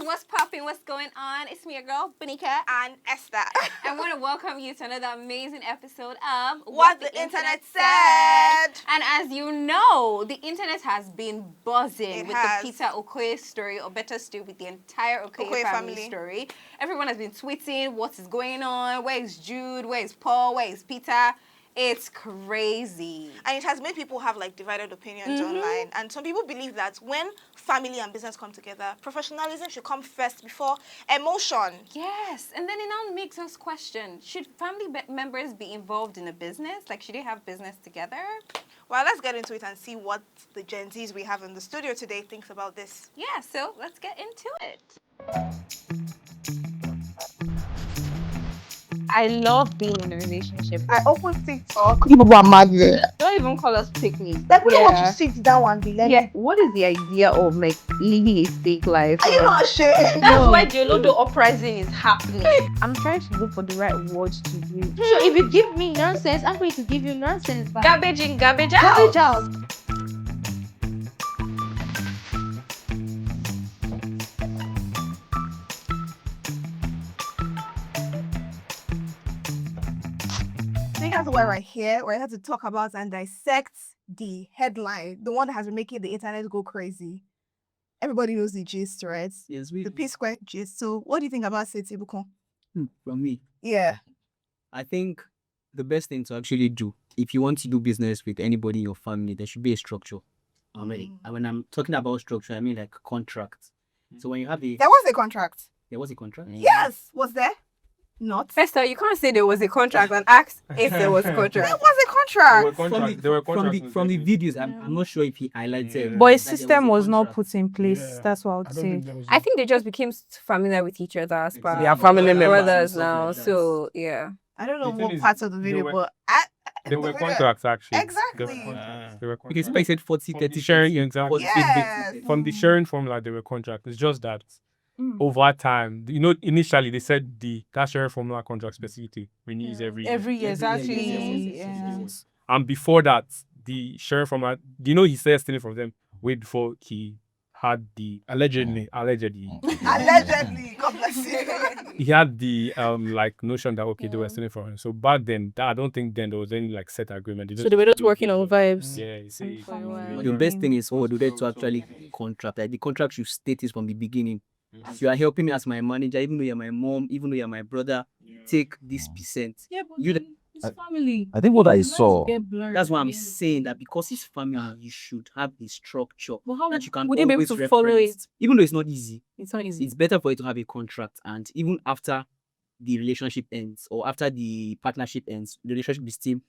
what's popping? What's going on? It's me, your girl, Benika. And Esther. I want to welcome you to another amazing episode of What the Internet Said. And as you know, the internet has been buzzing with has. the Peter Okoye story, or better still, with the entire Okoye family story. Everyone has been tweeting what is going on. Where is Jude? Where is Paul? Where is Peter? It's crazy. And it has made people have like divided opinions online. And some people believe that when family and business come together, professionalism should come first before emotion. Yes, and then it now makes us question, should family members be involved in a business? Like, should they have business together? Well, let's get into it and see what the Gen Zs we have in the studio today thinks about this. Yeah, so let's get into it. I love being in a relationship. I open TikTok. People are mad there. Don't even call us picnics. Like, we don't want to sit down and be like, Yeah. What is the idea of like living a fake life? are you not ashamed? That's why the Olodo uprising is happening. I'm trying to look for the right words to use. So if you give me nonsense, I'm going to give you nonsense back. Garbage in, garbage out. Garbage out. I think that's why we're here. We're here to talk about and dissect the headline, the one that has been making the internet go crazy. Everybody knows the gist, right? Yes, The P square gist. So, what do you think about it, Ibukun? from me. Yeah. I think the best thing to actually do, if you want to do business with anybody in your family, there should be a structure. And when I'm talking about structure, I mean like contract. So when you have There was a contract. there was a contract. Yes. Was there? Not. First of all, you can't say there was a contract and ask if there was a There contract. was a contract. From the videos, I'm not sure if he highlighted. But a that there system a was not contract. put in place. That's what I would say. I think they just became familiar with each other as per They are family members brothers and stuff now. like that. So yeah. I don't know The thing what is, parts of the they video, were- but They were contracts actually. Exactly. They were contracts. They were Okay, so contracts. I said 40, From 30, the sharing, 40. exactly. Yes. From the sharing formula, they were contracts. It's just that Mm. over time, initially they said that sharing formula contract specifically renews every year. Every year, Every year, exactly. yes. Yeah. And before that, the sharing formula, he started stealing from them way before he had the allegedly, allegedly, God bless you. he had the notion that they were stealing from him. So back then, I don't think then there was any like set agreement. So they were just working on vibes. Yeah, you see. For a while. The best thing is what do they to actually contract. Like the contract should state it from the beginning. If you are helping me as my manager, even though you're my mom, even though you're my brother, take this percent. Yeah, but You it's family. I think what I saw, That's why I'm saying that because it's family, you should have a structure But how that you can would they be able always to follow reference. it? Even though it's not easy, It's not easy. it's better for you to have a contract, and even after the relationship ends or after the partnership ends, the relationship is still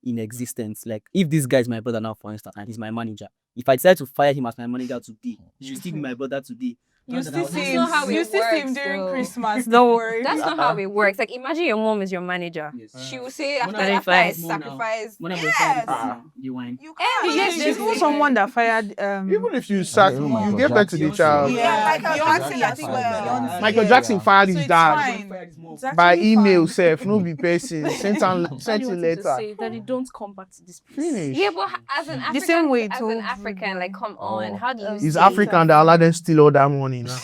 in existence. Like if this guy is my brother now, for instance, and he's my manager, if I decide to fire him as my manager today, he should still be my brother today. You Not that I still was- see not how him. it You still see him works, during though. Christmas. Don't worry. That's not how it works. Like imagine your mom is your manager. Yes. She will say after When I after I fight, no, now. sacrifice. When I'm Yes. you whine. You can't. Yes, there's even someone that fired. Even if you sack, you get back to the child. Yeah, Michael Beyonce Jackson as as well. well. Michael Jackson fired So his it's dad fine. It's actually by email, fine. self, no be person, sent Daddy you wanted to later. say that they don't come back to this place. Finish. Yeah, but as an African, same way as to an African, like come on, how do you? He's say- African, they allow them steal all that money now.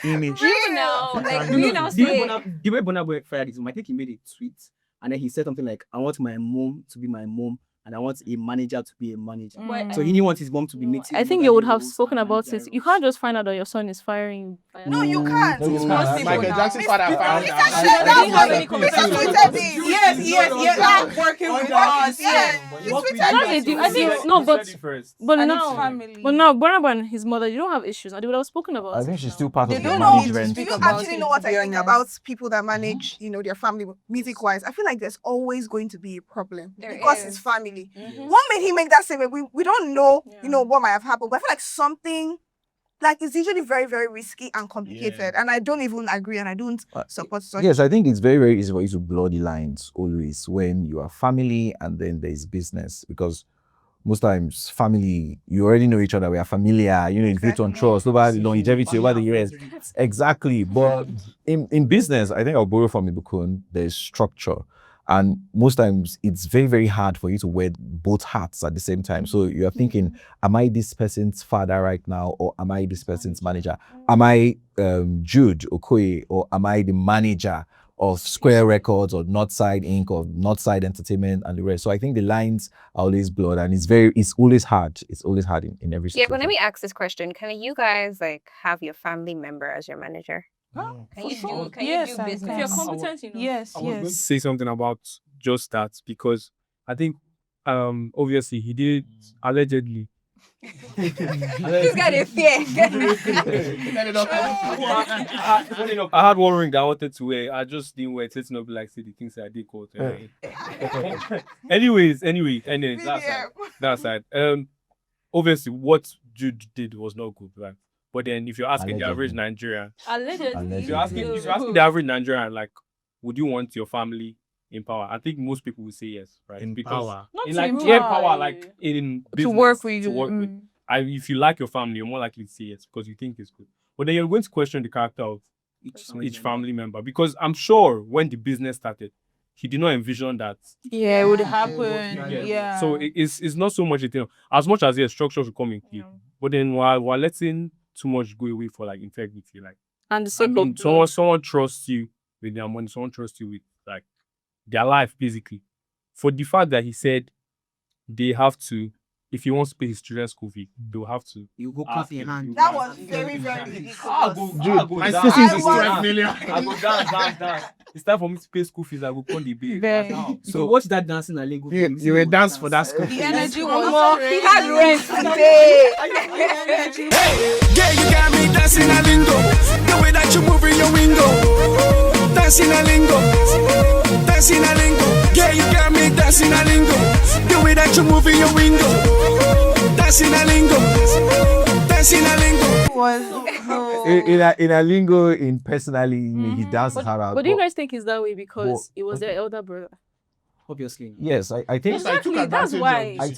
Image. Do you know? Like, do you know? The way Say, the way Burna Boy fired him, I think he made a tweet and then he said something like, I want my mom to be my mom and I want a manager to be a manager. But- So he didn't want his mom to be native. I think you would have spoken about it. You can't just find out that your son is firing you. No, you can't. No, most people Michael now. Jackson's father found Mr. out. Shea, didn't have that's any what Mr. conversation. tweeted it. Yes. Working with us, yes. You Now tweeted they it. do. I think no, but And now, it's family. but now, Burna and his mother, you don't have issues. And they would have spoken about I it. think she's still part They of the don't know. management. Do you about actually it, know what to I be think honest. about people that manage, their family music-wise? I feel like there's always going to be a problem There because is. it's family. Mhm. What made him make that statement? We don't know, Yeah. what might have happened. But I feel like something, like it's usually very, very risky and complicated. And I don't even agree and I don't support such. Yes, I think it's very, very easy for you to blur the lines always when you are family and then there's business, because most times family, you already know each other, we are familiar, it's built on trust over the longevity, over the years. Exactly. But in business, I think I'll borrow from Ibukun, there's structure. And most times it's very, very hard for you to wear both hats at the same time. So you're thinking, am I this person's father right now, or am I this person's manager? Am I Jude Okoye, or am I the manager of Square Records or Northside Inc. or Northside Entertainment and the rest? So I think the lines are always blurred, and it's always hard. It's always hard in every situation. Yeah, but let me ask this question. Can you guys like have your family member as your manager? Can you do business? If you're competent, I was going to say something about just that, because I think obviously he did allegedly. He's got a fear. I had one ring that I wanted to wear. I just didn't wear it. It's not like say the things I did quote. Anyways, that's side. Obviously what Jude did was not good, right? But then if you're asking the average Nigerian, if you're asking the average Nigerian, like, would you want your family in power? I think most people will say yes, right? In because power. in like power, like in business, To work with you. If you like your family, you're more likely to say yes because you think it's good. But then you're going to question the character of each family member, because I'm sure when the business started, he did not envision that. Yeah, it would happen. Yeah. So it's not so much a thing. As much as structure should come in key, but then while letting too much go away for like integrity, like, And the same someone trusts you with their money, someone trusts you with like their life, basically. For the fact that he said they have to, if he wants to pay his children's school fee, they'll have to. You go coffee in hand. That was very, very ridiculous. My sister is 12 million. I go dance. It's time for me to pay school fees. I go call the baby. So watch that dancing and Lego. You will dance for that school. The energy was more. He had rent to pay. Yeah, you got me dancing a lingo. The way that you move in your window. Dancing a lingo. Dancing a lingo. Yeah, you got me dancing a lingo. The way that you move in your window. Dancing a lingo. Dancing a lingo. In a lingo, in personally, he dances her out. But do you guys think it's that way because it was their elder brother? Obviously. Yes, I think Exactly, that's why. I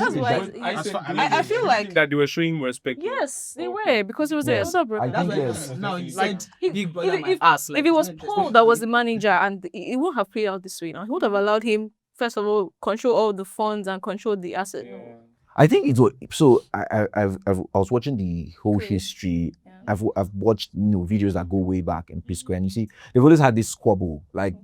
feel like that they were showing him respect. Yes, they were, because it was their elder brother. I think yes. Now he Like, said, big brother, my ass. If it was Paul that was the manager, and it wouldn't have played out this way now, he would have allowed him, first of all, control all the funds and control the asset. I think it was so. I was watching the whole history. I've watched videos that go way back in P Square, and you see they've always had this squabble, like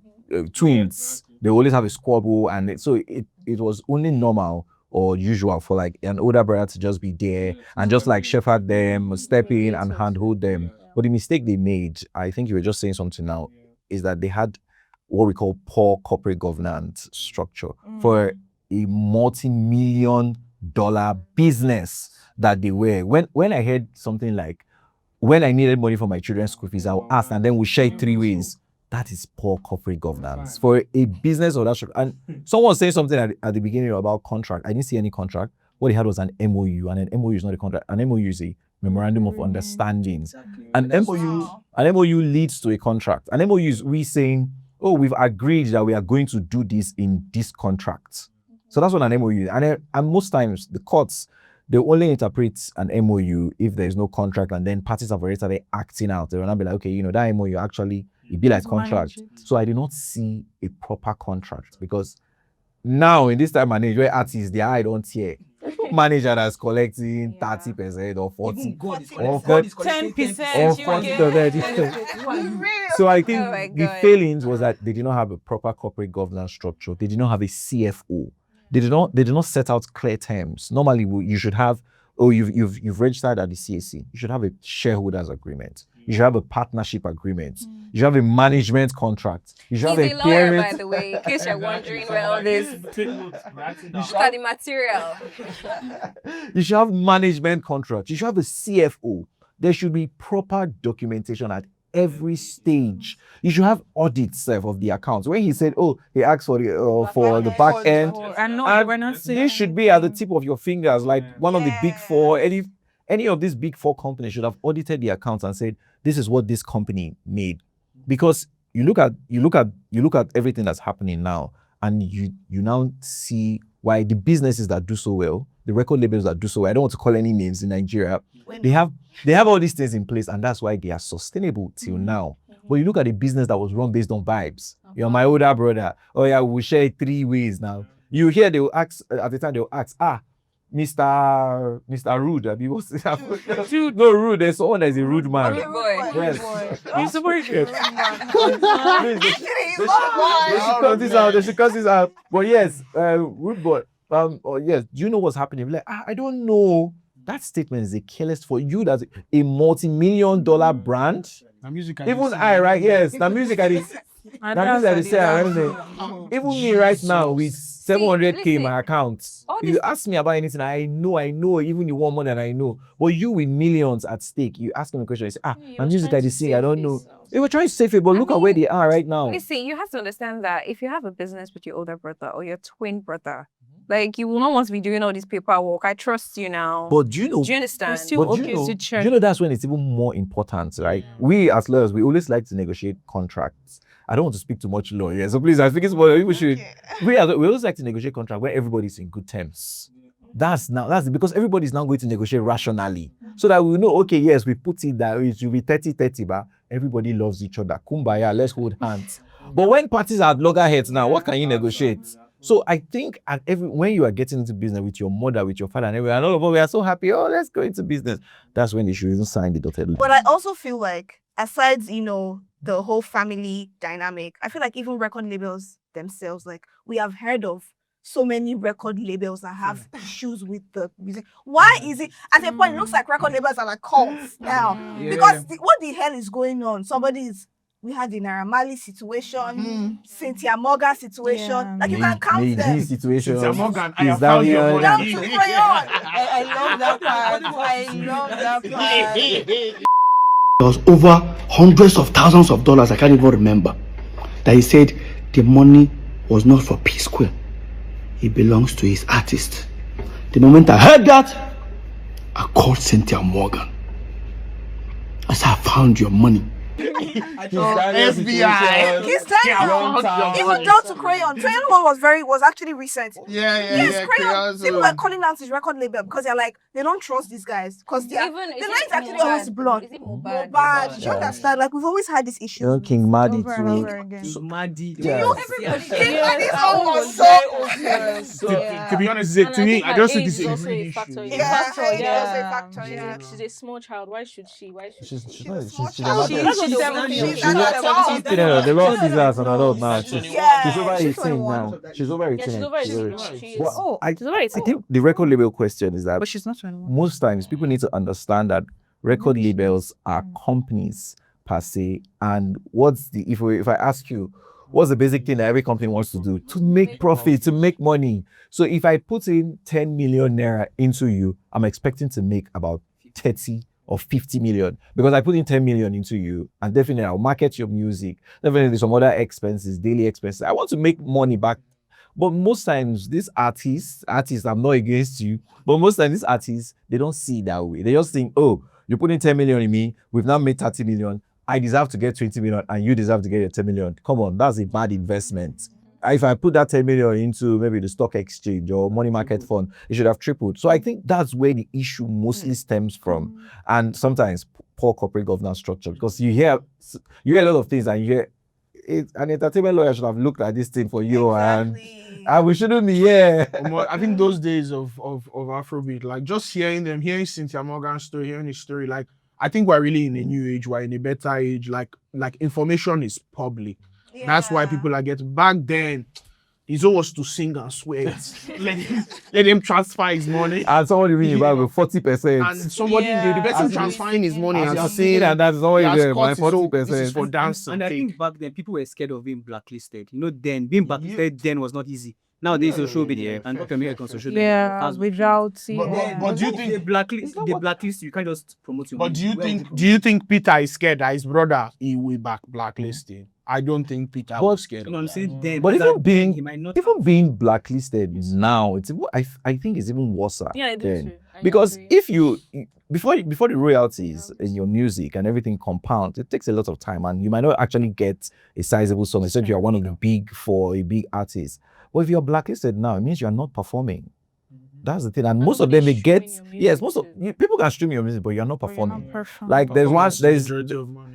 twins. They always have a squabble, and so it was only normal or usual for like an older brother to just be there and just like shepherd them, step in and handhold them. But the mistake they made, I think you were just saying something now, is that they had what we call poor corporate governance structure for a multi-million-dollar business that they were. When I heard something like, when I needed money for my children's school fees, I'll ask, and then we'll share it 3 ways. That is poor corporate governance for a business of that structure. And someone was saying something at the beginning about contract. I didn't see any contract. What they had was an MOU, and an MOU is not a contract. An MOU is a memorandum of understanding. Exactly. An MOU leads to a contract. An MOU is we saying, oh, we've agreed that we are going to do this in this contract. So that's what an MOU is. And most times the courts, they only interpret an MOU if there is no contract, and then parties have already started acting out. They will not be like, okay, that MOU actually, it be like contract. So I did not see a proper contract, because now in this time and age where artists, their eye don't hear. Manager that's collecting 30% or 40% or 10%. So I think the failings was that they did not have a proper corporate governance structure. They did not have a CFO. They did not set out clear terms. Normally, you should have, you've registered at the CAC. You should have a shareholders agreement. You should have a partnership agreement. You should have a management contract. You should have a lawyer, by the way, in case you're wondering where all this. Look at the material. You should have management contract. You should have a CFO. There should be proper documentation at every stage. You should have audits of the accounts. When he said, he asked for the back end, and this should be at the tip of your fingers, like one of the big four. Any of these big four companies should have audited the accounts and said, this is what this company made. Because you look at everything that's happening now, and you now see why the businesses that do so well, the record labels that do so well, I don't want to call any names in Nigeria, they have all these things in place, and that's why they are sustainable till now. But you look at a business that was run based on vibes. You're my older brother. Oh yeah, we'll share it 3 ways now. You hear they will ask at the time they will ask, Mr. Rude. I mean, what's no rude. There's someone that's a rude man. Rude boy. Yes. He's super rude. They should cut this out. But yes, rude boy. Yes. Do you know what's happening? Like, I don't know. That statement is a careless for you. That's a multi-million-dollar brand. Even I, right? Yes. The music I did. Even me right now with 700K in my account. You ask me about anything, I know, even you want more than I know. But you with millions at stake, you ask me a question, you say, my music I sing, I don't know. They were trying to save it, but look at where they are right now. Listen, you have to understand that if you have a business with your older brother or your twin brother, like you will not want to be doing all this paperwork. I trust you now. But do you know? Do you understand? Do you know that's when it's even more important, right? We as lawyers, we always like to negotiate contracts. I don't want to speak too much law here, so please, I think it's more people should. We always like to negotiate contract where everybody's in good terms. That's because everybody's now going to negotiate rationally, so that we know. Okay, yes, we put it that it should be 30-30, but everybody loves each other. Kumbaya, let's hold hands. But when parties are at loggerheads now, what can you negotiate? So I think when you are getting into business with your mother, with your father, and everyone, and all of us, we are so happy. Oh, let's go into business. That's when they should even sign the dotted line. But I also feel like, aside, the whole family dynamic, I feel like even record labels themselves, like we have heard of so many record labels that have issues with the music. Why is it? At a point, it looks like record labels are like cults now. Because what the hell is going on? We had the Naira Marley situation, Cynthia Morgan situation. Like you can count them. Situation. Cynthia Morgan, I have found your money. Down to crayon. I love that part. I love that part. There was over hundreds of thousands of dollars, I can't even remember, that he said the money was not for P Square. It belongs to his artist. The moment I heard that, I called Cynthia Morgan. I said, I found your money. FBI. He's telling even down to crayon. Crayon one was actually recent. Yeah. Crayon. People were calling out his record label because they're like, they don't trust these guys because the line's actually always blonde. Is it Mohbad? Do you understand? Like we've always had this issue. King Madi too. Madi. Everybody. King Madi's That song one was so To be honest, to me, I just think this is a huge factor. issue. She's a small child. Why should she? She's She's not. She's 17. She's not the law sees her as an adult now. She's over 18 now. She's over 18. She's over 18. I think the record label question is that But she's not 21. most times people need to understand that record labels are companies per se. And if I ask you, what's the basic thing that every company wants to do? To make profit, to make money. So if I put in 10 million naira into you, I'm expecting to make about 30 or 50 million because I put in 10 million into you, and definitely I'll market your music. Definitely some other expenses, daily expenses. I want to make money back. But most times these artists, I'm not against you, but most times these artists, they don't see it that way. They just think, oh, you put in 10 million in me, we've now made 30 million. I deserve to get 20 million and you deserve to get your 10 million. Come on, that's a bad investment. If I put that 10 million into maybe the stock exchange or money market fund, it should have tripled. So I think that's where the issue mostly stems from. And sometimes poor corporate governance structure, because you hear a lot of things and you hear an entertainment lawyer should have looked at this thing for you and we shouldn't be here. I think those days of Afrobeat, like just hearing Cynthia Morgan's story, hearing his story, like I think we're really in a new age, we're in a better age, like information is public. Yeah. That's why people are getting. Back then, his own was to sing and sweat. let him transfer his money. And somebody ring back with 40%. And somebody, the person transferring his money and singing, and that's always there, my 40%. This is for dance. And I think back then, people were scared of being blacklisted. Then, being blacklisted then was not easy. Nowadays, social media and social media. Yeah, without. But do you think they blacklist you can't just promote your. But do you think Peter is scared that his brother he will blacklisted? I don't think Peter was scared. No, I'm saying then. But even being blacklisted now, I think it's even worse. Yeah, it is. Because if you before the royalties in your music and everything compounds, it takes a lot of time, and you might not actually get a sizable song, except if you're one of the big four, a big artist. But if you're blacklisted now, it means you're not performing. That's the thing, and most of them they get people can stream your music, but you're not performing. Like there's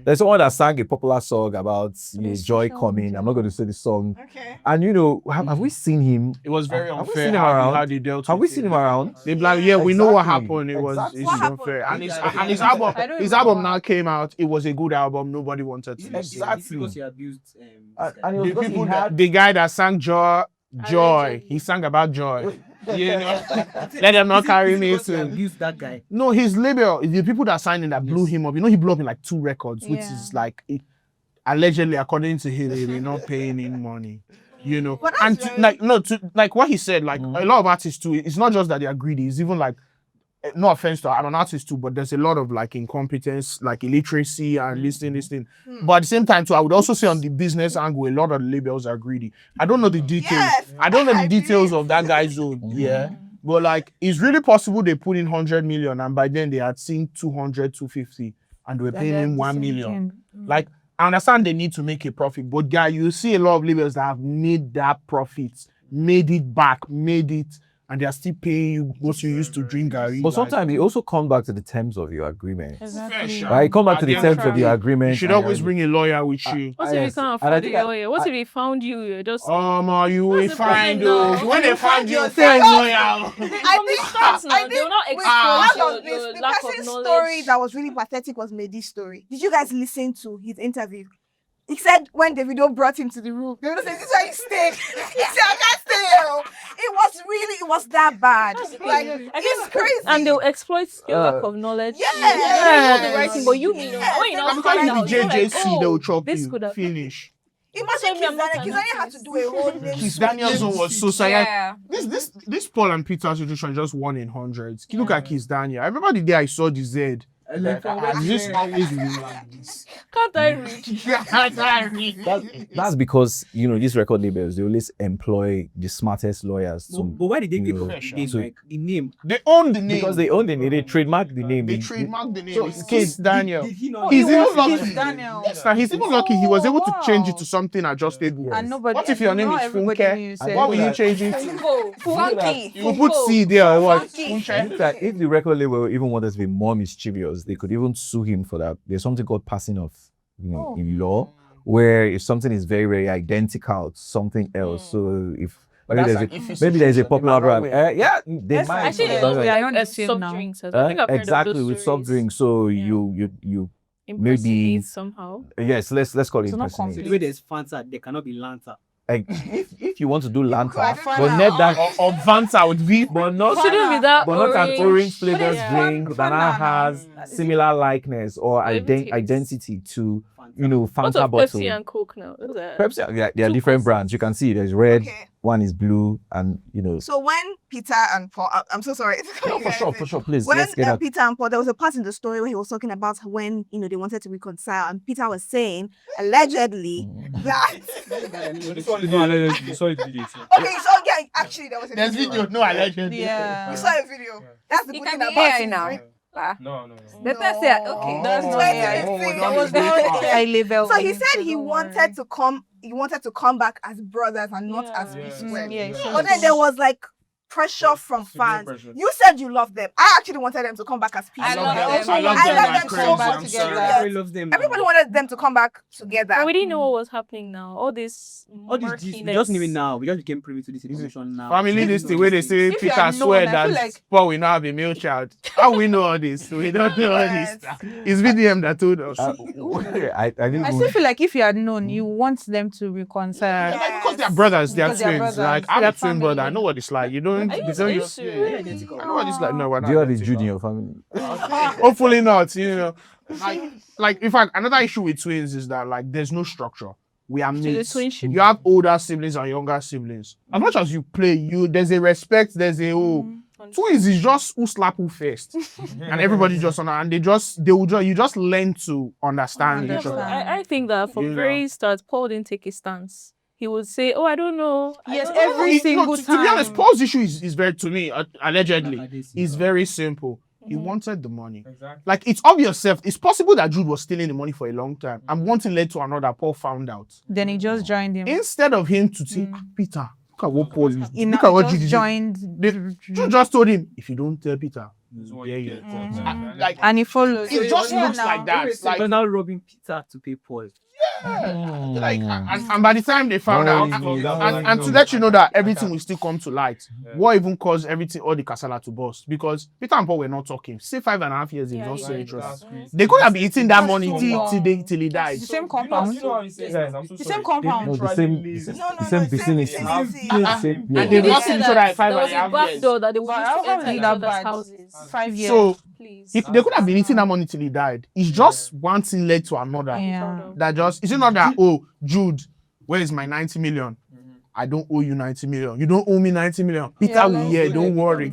There's someone that sang a popular song about joy coming. I'm not going to say the song. Okay. And have we seen him? It was very Have we unfair seen him how around? they dealt Have with we seen him. him around? They be like, yeah, we know what Exactly. happened. It's Exactly. unfair. And happened? his album now came out. It was a good album. Nobody wanted to listen. Exactly. Because he abused. And it was because he had The guy that sang Joy, he sang about joy. You know, let them not carry me to abuse that guy. No, his label, the people that signed him that blew him up. You know, he blew up in like 2 records, which is like allegedly, according to him, they were not paying him money. You know, and like what he said, like a lot of artists too. It's not just that they are greedy. It's even like, no offense to, I'm an artist too, but there's a lot of like incompetence, like illiteracy and listening. But at the same time too, I would also say on the business angle, a lot of labels are greedy. I don't know the details. Yes, I don't know the details of that guy's own. Yeah. But like, it's really possible they put in 100 million and by then they had seen 200, 250 and they were paying him 1 million. Like, I understand they need to make a profit, but guy, you see a lot of labels that have made that profit, made it back, and they are still paying you what you used to drink, Gary. But sometimes you also come back to the terms of your agreement. Exactly. Right? Come back to the terms of your agreement. You should always bring a lawyer with you. What if he can't afford a lawyer? What if he found you? You're just. You will find now? when they find you, say lawyer. I think they will not with expose all of your the lack of person's knowledge. story that was really pathetic was Medi's story. Did you guys listen to his interview? He said when Davido brought him to the room, they said, "This is where you stay." He said, "I can't stay here." It was that bad. Like, it's crazy. And they'll exploit your lack of knowledge. Yes. You know the right thing, but you mean Yes. when you I'm now calling find the out, you're like, JJC, they will chop this you. could have Finish. Imagine Kizania had to do a whole name. Kiss Daniel's one was so sad. Yeah. This Paul and Peter situation just won in hundreds. Look at Kiss Daniel. I remember the day I saw the Z. This always be like this. Can't I read? That's because these record labels, they always employ the smartest lawyers. But why did they give up the name? They own the name. Because they own the name, they trademark the name. They trademark the name. So It's Kiss Daniel. Did he not? He's even lucky. Kiss Daniel. Yes, now he's even lucky. He was able to change it to something adjustable. And nobody. What if your name is Funke? What will you change it to? Funky. You put C there or what? If the record label even wanted to be more mischievous, they could even sue him for that. There's something called passing off, in law, where if something is very, very identical to something else, so if maybe there's a popular brand, they might. Actually, we are on the soft same now. drinks. I think I've heard of Exactly those with soft stories. drinks. So you maybe Impersonate somehow. yes, let's call it So not impersonate. The way there's Fanta, there cannot be Lanta. Like, if you want to do Lanta, Fanta. but not that, Or Vanta would be. but not Shouldn't be that but not an orange flavored Yeah. drink that now has similar likeness or Flavor identity to What Fanta of bottle. Pepsi and Coke now? Those are- Pepsi, there are Two different Pepsi. brands. You can see there's red, Okay. one is blue, and So when Peter and Paul, I'm so sorry. No, for sure, please When let's get that. Peter and Paul, there was a part in the story where he was talking about when they wanted to reconcile, and Peter was saying allegedly that. This one is not allegedly. You saw it video. Okay, so yeah, actually there was a There's video, no allegedly. Yeah. We saw a video. That's the It good can thing be about AI it, now. right? No. The person, okay. That's not Twenty AI. fifteen. that was is not not AI label. So he on it, said he don't wanted worry. to come. He wanted to come back as brothers and not as Yeah. P-squared. Yeah, sure. But then there was like pressure from Severe fans. pressure. You said you loved them. I actually wanted them to come back as I P-squared. love them. I love I them love like them crazy. so much I'm together. sorry. Yes. Everybody loves them. Everybody wanted them to come back together. But we didn't know what was happening now. All this All this, murkiness. we just knew it now. We just became privy to this information now. Family, this the way they say If you Peter had known, swear I feel that like- Paul will not have a male child. How we know all this? We don't know all Yes. this. It's VDM that told us. I didn't. I still feel like if you had known, you want them to reconcile. Like, because they're brothers, they're Because they're twins. brothers, Like I'm they're a twin brother. I family. know what it's like. You don't. Are you They don't serious? I know what it's like. No, we're Do you not. have a Jude in your family? Hopefully not. Like in fact, another issue with twins is that like there's no structure. We are the mates. twinship. You have older siblings and younger siblings. As much as you play, there's a respect. There's a twins is just who slap who first, and everybody just and you just learn to understand each other. I think that from You very start, Paul didn't take a stance. He would say, "Oh, I don't know." Yes, I don't know." every single to be time. honest, Paul's issue is very, to me, allegedly, Allegedly. is very simple. He wanted the money. Exactly. Like, it's obvious. It's possible that Jude was stealing the money for a long time. And one thing led to another. Paul found out. Then he just joined him. Instead of him to say, Peter, look at what Paul is. He Look now at what just Jude did. joined. Jude just told him, if you don't tell Peter, Like, And he follows. it just looks like that. Like, But now robbing Peter to pay Paul. like, and by the time they found out, and to let you know that everything will still come to light, what even caused everything, all the casala to burst? Because Peter and Paul were not talking. Say 5.5 years, they not say interest. They could have been eating that money till he died. The same compound. The same compound. No, the same vicinity. And they lost each other at 5.5 years. Door that they would use to enter each other's houses. 5 years. So Please. they could have been eating that money till he died. It's just one thing led to another. Yeah. That just, is it not that, oh, Jude, where is my 90 million? I don't owe you 90 million. You don't owe me 90 million. Peter will hear, don't worry.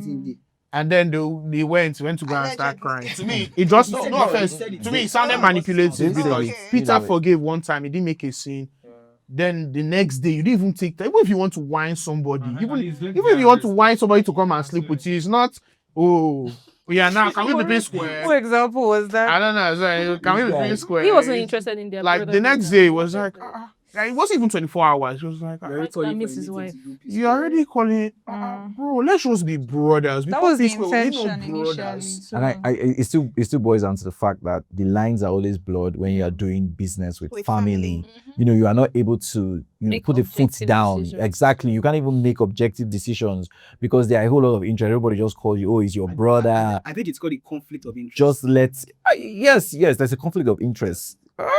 And then they went to go and start crying. To me, it just, no offense, to me, it sounded manipulative because Peter forgave one time, he didn't make a scene. Then the next day, you didn't even take that. Even if you want to whine somebody, even if you want to whine somebody to come and sleep with you, it's not, oh, yeah, now can we be square? What example was that? I don't know. Sorry, can we be square? He wasn't interested in their Like the next day, it was like, it wasn't even 24 hours. It was like, I miss his wife. you're already calling it, bro. Let's just be brothers. That was the intention initially. So. And it still boils down to the fact that the lines are always blurred when you are doing business with family. You know, you are not able to put a foot down. Decisions. Exactly. You can't even make objective decisions because there are a whole lot of interest. Everybody just calls you, oh, it's your brother. I think it's called a conflict of interest. Just yes, there's a conflict of interest.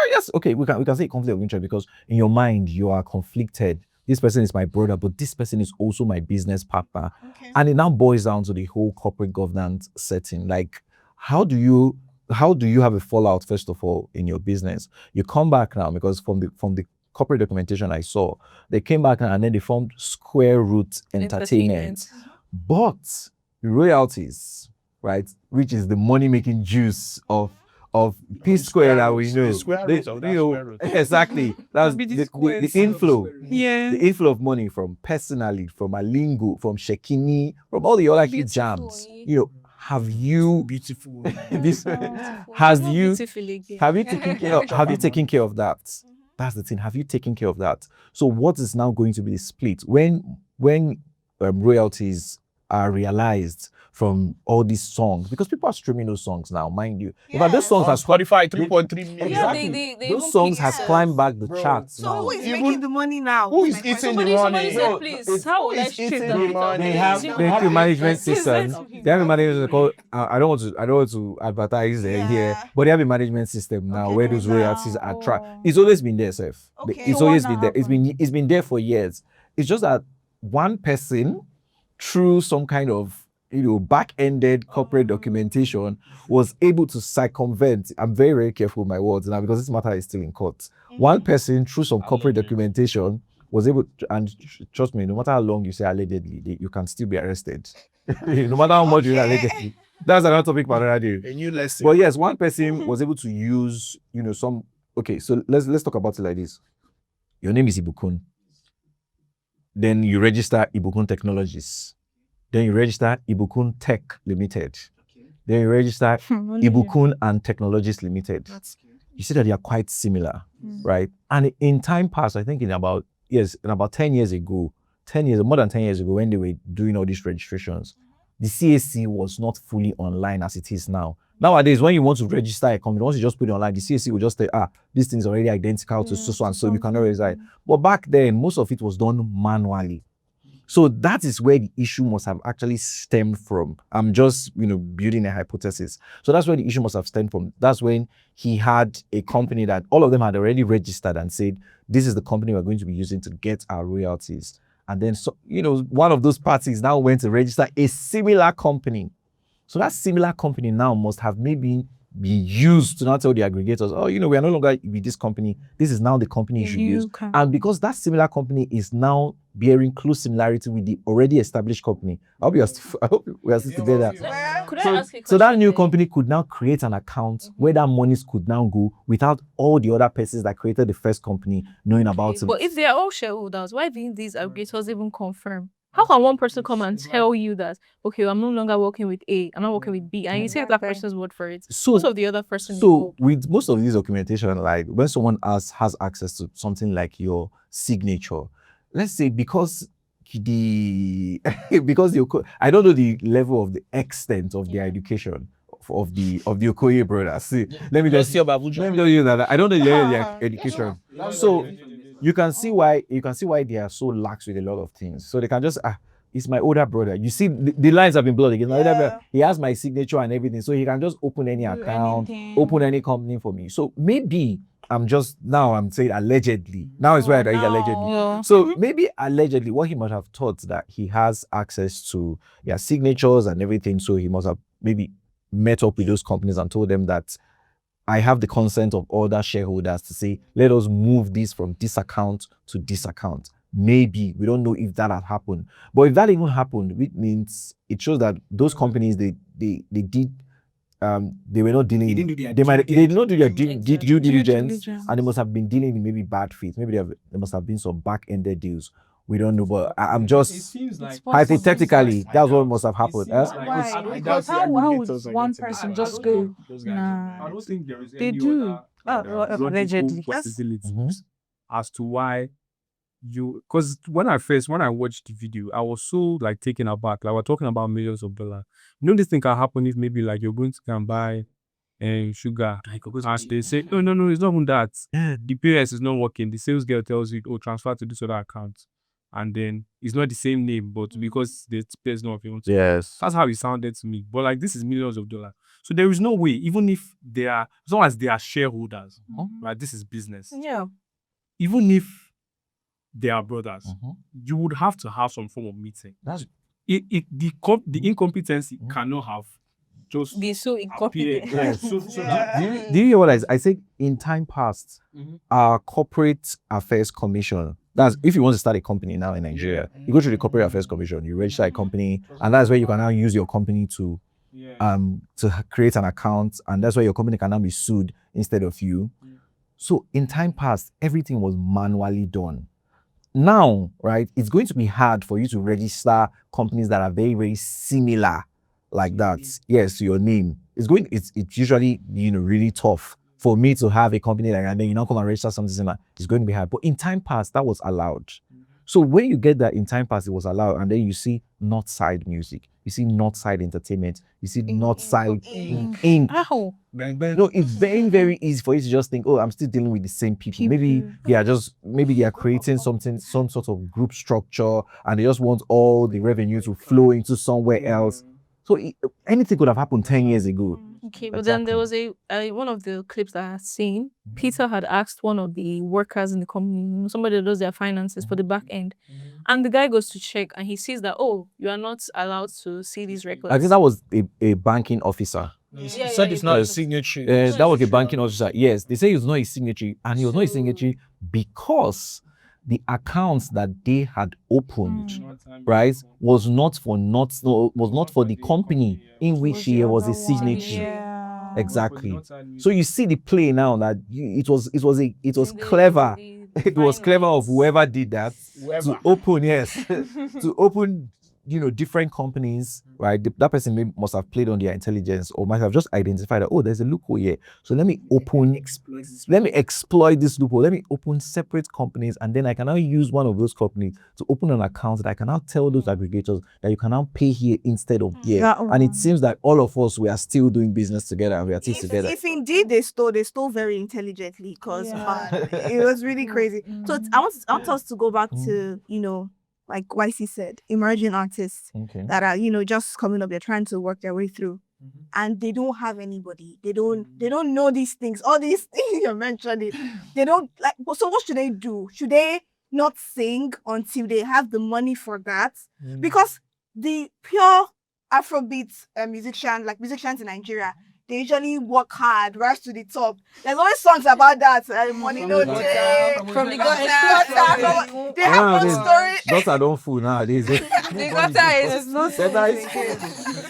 Yes, okay, we can say conflict of interest because in your mind you are conflicted. This person is my brother, but this person is also my business partner. Okay. And it now boils down to the whole corporate governance setting. Like, how do you have a fallout, first of all, in your business? You come back now because from the corporate documentation I saw, they came back and then they formed Square Root Entertainment. But royalties, right, which is the money-making juice of P Square that we know. Exactly. That's the inflow. Yeah. The inflow of money from Personally, from Alingo, from Shekini, from all the other huge jams. Have you beautiful? Have you taken care of that? That's the thing. Have you taken care of that? So what is now going to be the split when royalties are realized from all these songs, because people are streaming those songs now, mind you. Yeah. But those songs have Spotify 3.3 million. Exactly. Those songs has climbed back the charts. So who is making the money now? Who is eating the money? Please, how will I treat them? They have a management system. They have a management called I don't want to advertise here, but they have a management system now where those royalties are tracked. It's always been there, Seth. It's always been there. It's been there for years. It's just that one person, through some kind of back-ended corporate documentation, was able to circumvent. I'm very, very careful with my words now because this matter is still in court. One person, through some corporate documentation, was able to, and trust me, no matter how long you say allegedly, you can still be arrested. No matter how much you allegedly. That's another topic for another day. A new lesson. Well, yes, one person was able to use, some. Okay, so let's talk about it like this. Your name is Ibukun. Then you register Ibukun Technologies. Then you register Ibukun Tech Limited. Okay. Then you register Ibukun and Technologies Limited. That's good. You see that they are quite similar, right? And in time past, I think in about 10 years ago, more than 10 years ago, when they were doing all these registrations, the CAC was not fully online as it is now. Nowadays, when you want to register a company, once you just put it online, the CAC will just say, this thing is already identical to so and so, you cannot register it. But back then, most of it was done manually. So that is where the issue must have actually stemmed from. I'm just, building a hypothesis. So that's where the issue must have stemmed from. That's when he had a company that all of them had already registered and said, this is the company we're going to be using to get our royalties. And then, one of those parties now went to register a similar company. So that similar company now must have maybe been used to now tell the aggregators, we are no longer with this company. This is now the company you should use. And because that similar company is now bearing close similarity with the already established company, I hope we are still together. Could I ask a question? So that new company could now create an account where that monies could now go without all the other persons that created the first company knowing about it. But if they are all shareholders, why didn't these aggregators even confirm? How can one person come and tell you that, okay, I'm no longer working with A, I'm not working with B, and you take that person's word for it? So, most of the other person. So with most of these documentation, like when someone else has access to something like your signature, let's say because the because I don't know the level of the extent of their education of the Okoye brothers. See, let me just tell you that I don't know the level of their education. So you can see why they are so lax with a lot of things. So they can just it's my older brother. You see, the lines have been blurred again. He has my signature and everything, so he can just open any account, open any company for me. So maybe I'm saying allegedly. Now is where I allegedly. Yeah. So maybe allegedly, what he must have thought that he has access to their signatures and everything. So he must have maybe met up with those companies and told them that I have the consent of other shareholders to say, let us move this from this account to this account. Maybe we don't know if that had happened, but if that even happened, it means it shows that those companies they were not dealing. They did not do their due diligence, and they must have been dealing in maybe bad faith. Maybe there must have been some back-ended deals. We don't know, but I'm just hypothetically that's what must have happened. Why? Because how would one person just go? I don't think there is They any do. other Allegedly. possibilities as to why because when I watched the video, I was so like taken aback. Like we're talking about millions of dollars. You know, this thing can happen if maybe like you're going to go and buy sugar and they say, no, it's not even that. The POS is not working. The sales girl tells you, transfer to this other account. And then it's not the same name, but because the POS not working. Yes. That's how it sounded to me. But like this is millions of dollars. So there is no way, even if as long as they are shareholders, right? This is business. Yeah. Even if they are brothers, you would have to have some form of meeting. That's the incompetency cannot have just be so incompetent. Yes. Do you hear what I say? In time past, our Corporate Affairs Commission. That's if you want to start a company now in Nigeria, you go to the Corporate Affairs Commission, you register a company, and that's where you can now use your company to create an account, and that's where your company can now be sued instead of you. So in time past, everything was manually done. Now, right, it's going to be hard for you to register companies that are very, very similar like that. Yes, to your name. It's usually, really tough for me to have a company like that, and then you're not going to register something similar. It's going to be hard. But in time past, that was allowed. So when you get that in time past, it was allowed, and then you see Northside Music, you see Northside Entertainment, you see Northside Inc. No, it's very, very easy for you to just think, I'm still dealing with the same people. Maybe they are creating some sort of group structure, and they just want all the revenue to flow into somewhere else. So anything could have happened 10 years ago. Okay, but then there was one of the clips that I had seen. Peter had asked one of the workers in the company, somebody that does their finances for the back end, and the guy goes to check and he sees that you are not allowed to see these records. I think that was a banking officer. He said it's not a signature. That was a banking officer. Yes, they say it's not a signature, and he was not a signature because the accounts that they had opened, right, was not for the company in which he was a signature. Yeah. Exactly. So you see the play now that it was clever. It was clever of whoever did that to open to open different companies, right? That person must have played on their intelligence or might have just identified that, there's a loophole here. So let me exploit this loophole. Let me open separate companies, and then I can now use one of those companies to open an account that I can now tell those aggregators that you can now pay here instead of here. And it seems that all of us, we are still doing business together and we are still together. If indeed they stole very intelligently, because it was really crazy. So I want us to go back to, like YC said, emerging artists that are, just coming up, they're trying to work their way through. And they don't have anybody. They don't know these things. All these things you're mentioning. They don't so what should they do? Should they not sing until they have the money for that? Because the pure Afrobeat musicians in Nigeria, they usually work hard, rise to the top. There's always songs about that. Money no day. From the gutter. They have one story. Gutter don't fool nowadays. The gutter is no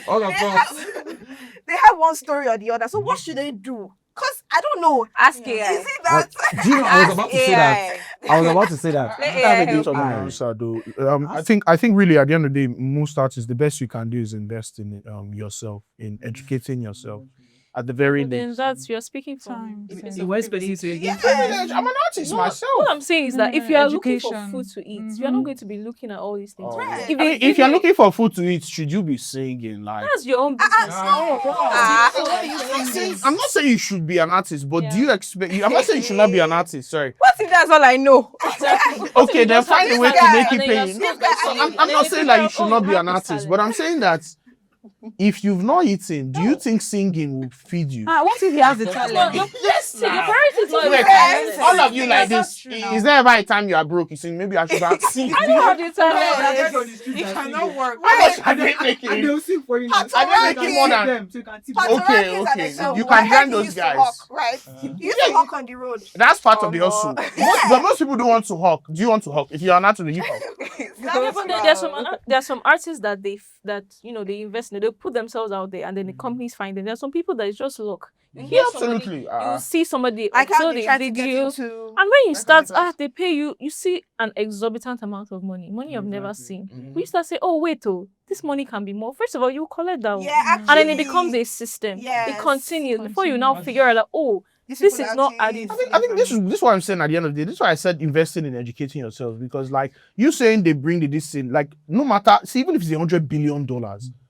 all of us. They have one story or the other. So what should they do? Because I don't know. Ask AI. Is it that? Do you know, I was about to say that. I think really at the end of the day, most artists, the best you can do is invest in yourself, in educating yourself. at the very Then least. that's you're speaking from Where's specifically again? I'm an artist myself. What I'm saying is that if you are looking for education. food to eat, you're not going to be looking at all these things. Right. If, I mean, if you're looking for food to eat, should you be singing like? that's your own business. I'm not saying you should be an artist, but do you expect? I'm not saying you should not be an artist. Sorry. What if that's all I know? Okay, then find a way to make it pay. pay. I'm not saying that you should not be an artist, but I'm saying that if you've not eaten, do you think singing will feed you? What if he has the talent? Yes, your parents is not Wait, yes. all of you like this. Is there ever a time you are broke? You think maybe I should have sing? I don't have the talent. It cannot work. How much are they making? And they'll sing for you. Are they making more than? Okay. You can join those guys. Right? You used to walk on the road. That's part of the hustle. But most people don't want to hawk. Do you want to hawk? If you are not to the you hawk. There's some artists that they invest in, they put themselves out there and then the companies find them. There's some people that it's just luck. You hear Absolutely. somebody, you see somebody Like how upload they a try to get video, into and when you start, they pay you, you see an exorbitant amount of money you've never seen. We start say, oh wait, this money can be more. First of all, you collect that one. actually. And then it becomes a system. Yes. It continues before you now figure out that, this is not adding. I think this is what I'm saying at the end of the day. This is why I said investing in educating yourself, because like you saying they bring this in, like no matter, see, even if it's $100 billion,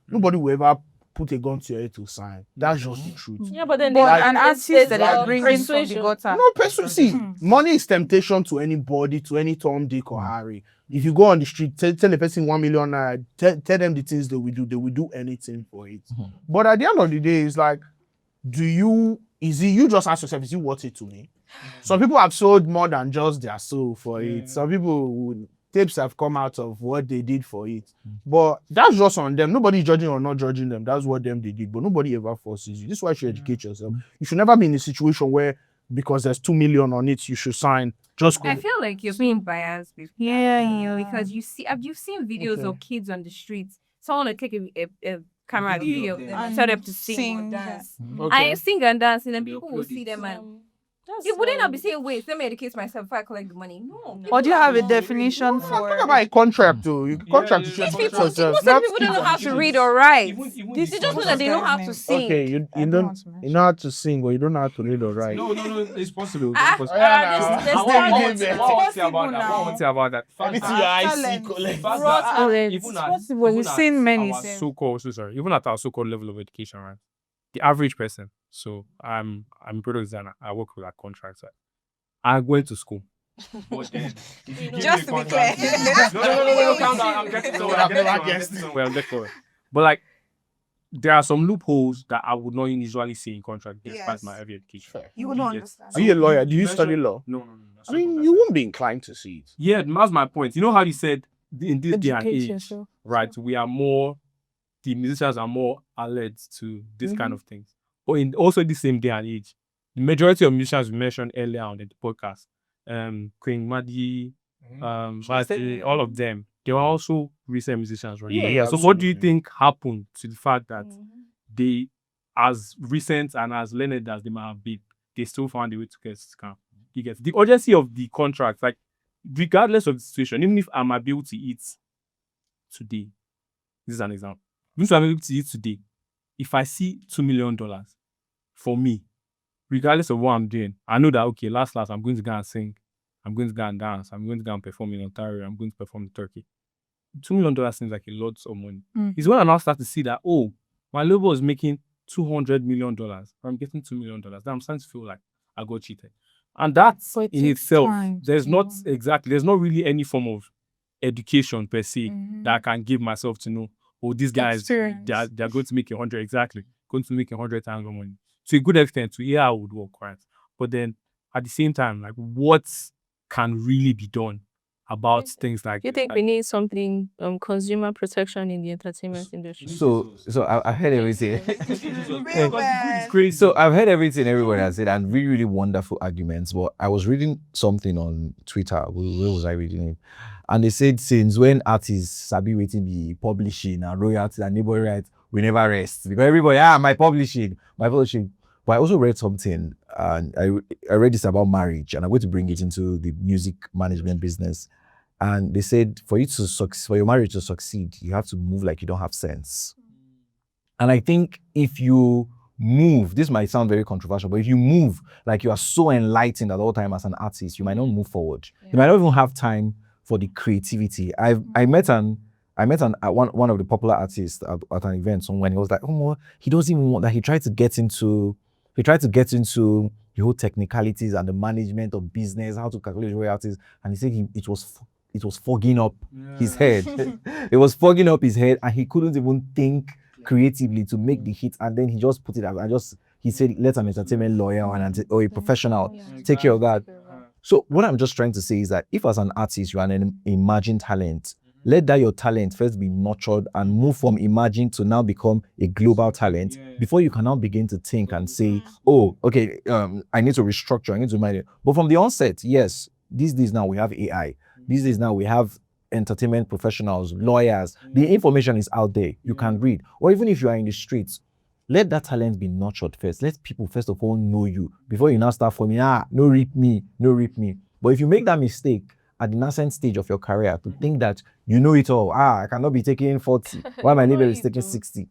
nobody will ever put a gun to your head to sign. That's just the truth. Yeah, but then an artist that are bringing from the gutter. No, see, money is temptation to anybody, to any Tom, Dick, or Harry. If you go on the street, tell the person 1 million, tell them the things they will do anything for it. But at the end of the day, it's like, you just ask yourself, is it worth it to me? Some people have sold more than just their soul for it. Some people, tapes have come out of what they did for it. But that's just on them. Nobody's judging or not judging them. That's what they did. But nobody ever forces you. This is why you should educate yourself. You should never be in a situation where, because there's 2 million on it, you should sign. Just go. I feel like you're being biased with because you've seen videos of kids on the streets. Someone will take a camera video and tell them to sing or dance. I sing and dance, and then people will see them and you wouldn't not be saying, wait, let me educate myself before I collect the money. No. Or do you have a definition Talk for about a contract too. You contract to Most people don't know how to read or write. They just know that they know how to sing. Okay, you know how to sing, but you don't know how to read or write. No, it's possible. I want to say about that. Everything your eyes see, collect. Even possible. We've seen many. Even at our so-called level of education, right? The average person. So I'm a product designer. I work with a contractor. I went to school. But then, Just to be clear. No, calm down. I'm getting somewhere. But like, there are some loopholes that I would not usually see in contract despite my heavy education. You would not understand. Are you a lawyer? Do you study law? No. I mean, you won't be inclined to see it. Yeah, that's my point. You know how you said in this day and Educate age, yourself. right? The musicians are more alert to this kind of things. But also the same day and age, the majority of musicians we mentioned earlier on the podcast, Queen Madi, Vasi, all of them, they were also recent musicians, right? Yeah, So what do you think happened to the fact that they, as recent and as learned as they might have been, they still found a way to get scam? You get the urgency of the contract, like regardless of the situation, even if I'm able to eat today, this is an example. Even if I'm able to eat today, if I see $2 million for me, regardless of what I'm doing, I know that, okay, last, I'm going to go and sing. I'm going to go and dance. I'm going to go and perform in Ontario. I'm going to perform in Turkey. $2 million seems like a lot of money. It's when I now start to see that, my label is making $200 million. I'm getting $2 million. Then I'm starting to feel like I got cheated. And that's in itself, there's not really any form of education per se that I can give myself to know, these guys, they're going to make 100, going to make 100 times more money. To a good extent, I would work, right? But then at the same time, like, what can really be done about things like You think we need something, consumer protection in the entertainment industry? So I heard everything. It's crazy. So I've heard everything everyone has said, and really, really wonderful arguments. But I was reading something on Twitter. Where was I reading it? And they said, since when artists sabi waiting be publishing and royalties and neighbor rights, we never rest. Because everybody, my publishing. But I also read something, and I read this about marriage, and I'm going to bring it into the music management business. And they said, for your marriage to succeed, you have to move like you don't have sense. And I think if you move, this might sound very controversial, but if you move like you are so enlightened at all time as an artist, you might not move forward. You might not even have time for the creativity. I met one of the popular artists at an event somewhere, and he was like, oh, he doesn't even want that. He tried to get into the whole technicalities and the management of business, how to calculate royalties, and he said it was fogging up his head. It was fogging up his head, and he couldn't even think creatively to make the hit. And then he just put it out. He said, let an entertainment lawyer or a professional take care of that. So what I'm just trying to say is that if as an artist you are an emerging talent, let that your talent first be nurtured and move from emerging to now become a global talent before you can now begin to think and say, oh, okay, I need to restructure, I need to mind it. But from the onset, yes, these days now we have AI. These days now we have entertainment professionals, lawyers. The information is out there. You can read. Or even if you are in the streets, let that talent be nurtured first. Let people first of all know you before you now start forming, no rip me. But if you make that mistake at the nascent stage of your career to think that you know it all, I cannot be taking 40 while my label is taking 60.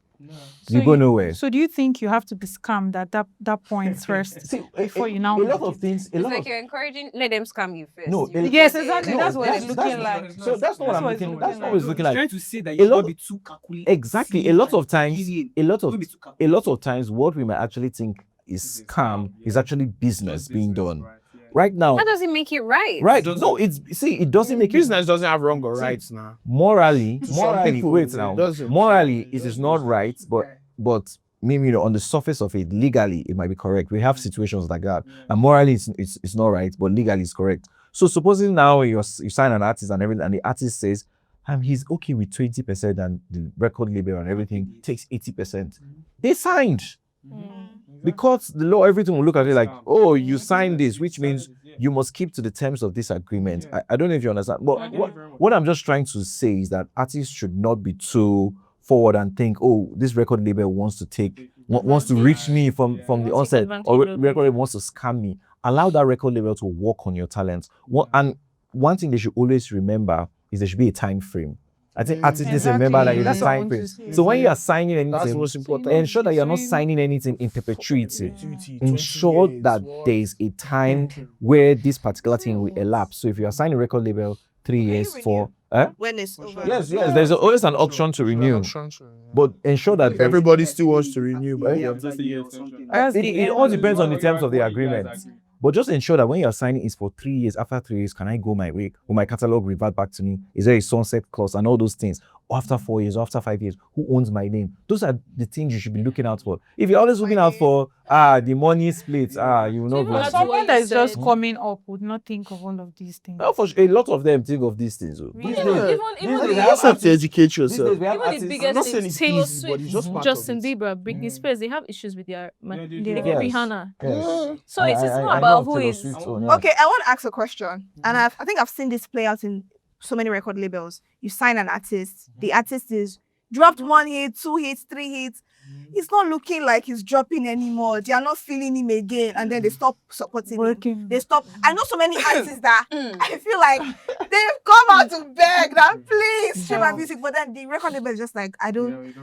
You go nowhere. So do you think you have to be scammed at that point first before you now? A lot of things. It's like you're encouraging. Let them scam you first. No. Yes, exactly. That's what it's looking like. So that's not what I'm looking. That's not what it's looking like. Trying to say that you should not be too calculated. Exactly. A lot of times, what we might actually think is scam is actually business being done. Right now, that doesn't make it right. Right. No, it doesn't make business doesn't have wrong or rights now. Morally, wait now. Morally, it is not right, but maybe on the surface of it, legally, it might be correct. We have situations like that, and morally, it's not right, but legally, it's correct. So supposing now you sign an artist and everything, and the artist says, he's okay with 20%, and the record label and everything takes 80%. They signed. Because the law, everything will look at it like, oh, you signed this, which means you must keep to the terms of this agreement. I don't know if you understand, but what I'm just trying to say is that artists should not be too forward and think, oh, this record label wants to reach me from the onset, or record label wants to scam me. Allow that record label to work on your talents. And one thing they should always remember is there should be a time frame. I think artists need to remember that it's a time frame. So when you are signing anything, that's most important. Ensure that you're not signing anything in perpetuity. Ensure that there is a time where this particular thing will elapse. So if you are signing a record label 3 years for when it's over. Yes, there's always an option to renew. But ensure that everybody still wants to renew. It all depends on the terms of the agreement. But just ensure that when you're signing it's for 3 years, after 3 years, can I go my way? Will my catalog revert back to me? Is there a sunset clause and all those things? Or after 4 years, or after 5 years, who owns my name? Those are the things you should be looking out for. If you're always looking out for the money splits, you will not go. Someone that is just coming up would not think of all of these things. No, for sure, a lot of them think of these things. You have to educate yourself. Even the biggest things, Taylor Swift, Justin Bieber, Britney Spears, they have issues with their Rihanna. So it's not about who is. Okay, I want to ask a question, and I think I've seen this play out in so many record labels. You sign an artist, the artist is dropped 1 hit, 2 hits, 3 hits. It's not looking like he's dropping anymore. They are not feeling him again, and then they stop supporting him. They stop. I know so many artists that I feel like they've come out to beg that please share my music, but then the record label is just like, I don't,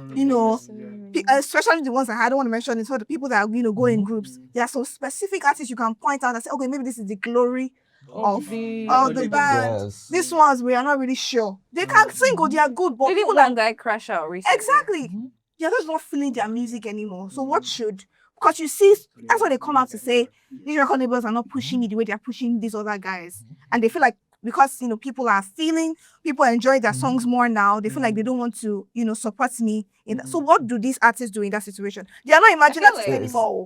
especially the ones that I don't want to mention. It's for the people that go in groups. There are some specific artists you can point out and say, okay, maybe this is the glory of the band. Yes. These ones we are not really sure. They can sing, or they are good, but people that guy crash out recently. Exactly. They're just not feeling their music anymore. So what should? Because you see, that's why they come out to say these record labels are not pushing it the way they're pushing these other guys, and they feel like because people enjoy their songs more now. They feel like they don't want to support me in that. So what do these artists do in that situation? They are not imagining that anymore.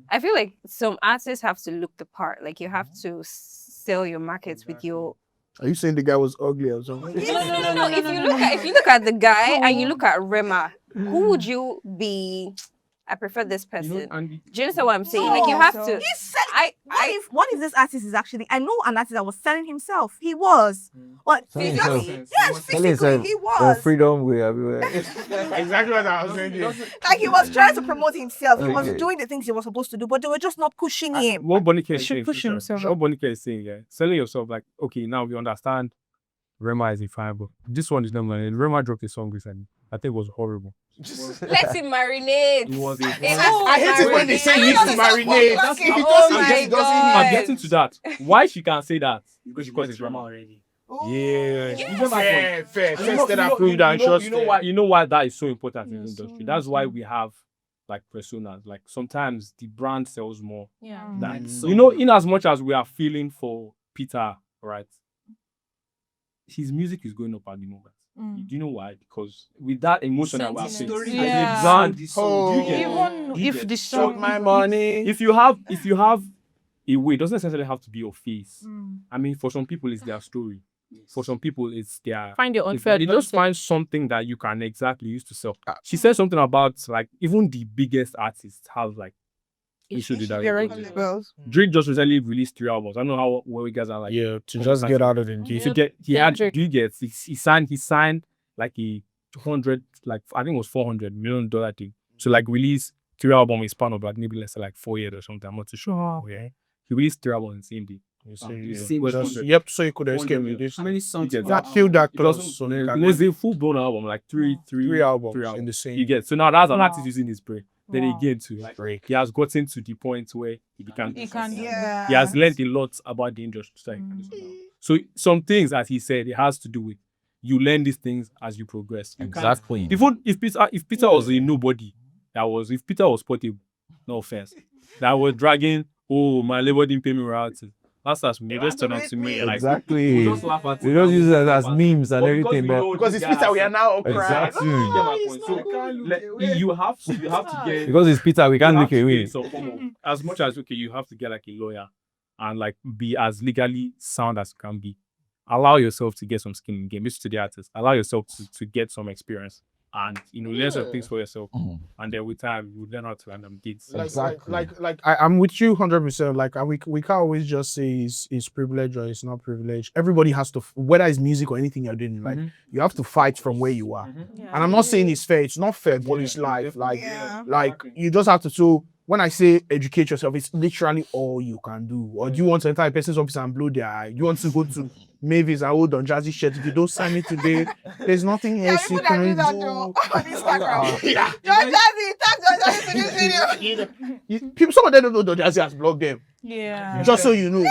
I feel like some artists have to look the part. Like you have to sell your markets with your. Are you saying the guy was ugly or something? No. If you look at the guy and you look at Rema, who would you be? I prefer this person. Do you understand what I'm saying? Like you have to. What if this artist is actually? I know an artist that was selling himself. He was. What? Physically? Yes, physically he was. Freedom, we everywhere. Exactly what I was saying. Like he was trying to promote himself. He was doing the things he was supposed to do, but they were just not pushing him. What Bonica is saying. Push himself. What Bonica is saying, selling yourself. Like, okay, now we understand. Rema is a fine, but this one is not. Rema dropped a song recently. I think it was horrible. Let him marinate. It was I hate it when they say you need to marinate. If it doesn't, I'm getting to that. Why she can say that? Because she calls it drama already. Yeah. Fair. Tested, approved, and trusted. You know why that is so important in the industry? That's why we have like personas. Like sometimes the brand sells more. Yeah. Than, in as much as we are feeling for Peter, right? His music is going up at the moment. Do you know why? Because with that emotion that we're feeling, even if the song my money. If you have a way, it doesn't necessarily have to be your face. I mean, for some people, it's their story. For some people, it's their find your unfair. They just find something that you can exactly use to sell. She said something about like even the biggest artists have like issues with that. Drake just recently released 3 albums. I don't know how well you guys are like. Yeah, to just get out of the game. He signed like a 100, like I think it was $400 million thing to like release 3 albums in span of like maybe let's say like 4 years or something. I'm not too sure. Yeah. He released 3 albums in the same day. So you could escape with this. How many songs? That feel that close. So there's a full blown album, like three albums in the same. You get so now that's an artist using his brain. Then again to like he has gotten to the point where he has learned a lot about the industry. So some things, as he said, it has to do with you learn these things as you progress. Exactly. If Peter was a nobody, if Peter was portable, no offense, that was dragging. Oh, my label didn't pay me royalties. That's as me. Just turn up to me. Exactly. Like, just laugh at we don't use it as memes and everything, but because it's Peter, we are now exactly. You have to get because it's Peter, we can't look away. So as much as you have to get like a lawyer and like be as legally sound as you can be. Allow yourself to get some skin in the game. Listen to the artist. Allow yourself to get some experience. And learn some things for yourself, and then with time you learn how to learn them deeds. I'm with you 100%. Like we can't always just say it's privilege or it's not privilege. Everybody has to, whether it's music or anything you're doing, like you have to fight from where you are. And I'm not saying it's fair. It's not fair, but it's life. Like you just have to. So when I say educate yourself, it's literally all you can do. Or do you want to enter a person's office and blow their eye? You want to go to Mavis and hold on Jazzy shirt. If you don't sign it today, there's nothing else you can do. On Instagram. John Jazzy, tag John Jazzy to this video. People, some of them don't know Don Jazzy has blocked them. Yeah. Just so you know.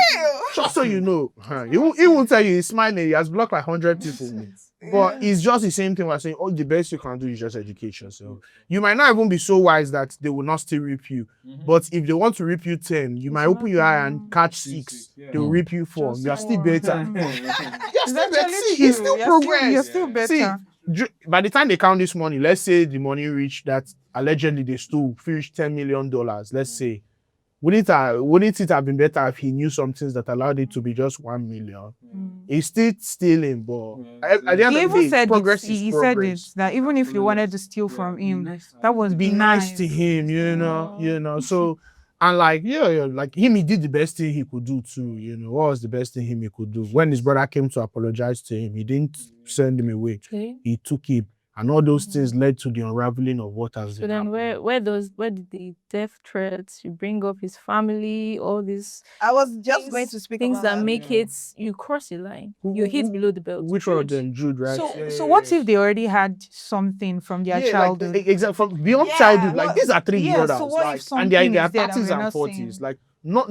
Just so you know. He won't tell you he's smiling. He has blocked like 100 people. But it's just the same thing we're saying. Oh, the best you can do is just education. So you might not even be so wise that they will not still rip you. But if they want to rip you 10, you might open your eye and catch 6. They will rip you 4. You are still better. You're still better. See, it's still progress. You're still better. See, by the time they count this money, let's say the money reached that allegedly they stole, reached $10 million. Let's say. Wouldn't it have been better if he knew some things that allowed it to be just 1 million? He's still stealing, but at the end of the day, progress is he progress. said it that even if you wanted to steal from him, that would be nice to him, you know. So, and like like him, he did the best thing he could do too. You know, what was the best thing he could do? When his brother came to apologize to him, he didn't send him away. He took him. And all those things led to the unraveling of what has been happening. Where did the death threats, you bring up his family, all these I was just going to speak things about that make it, you cross a line. You hit below the belt. Which one of them? Jude, right? So what if they already had something from their childhood? Like, exactly, from beyond childhood. Like these are 3 brothers. So what if and they are 30s and 40s. Like no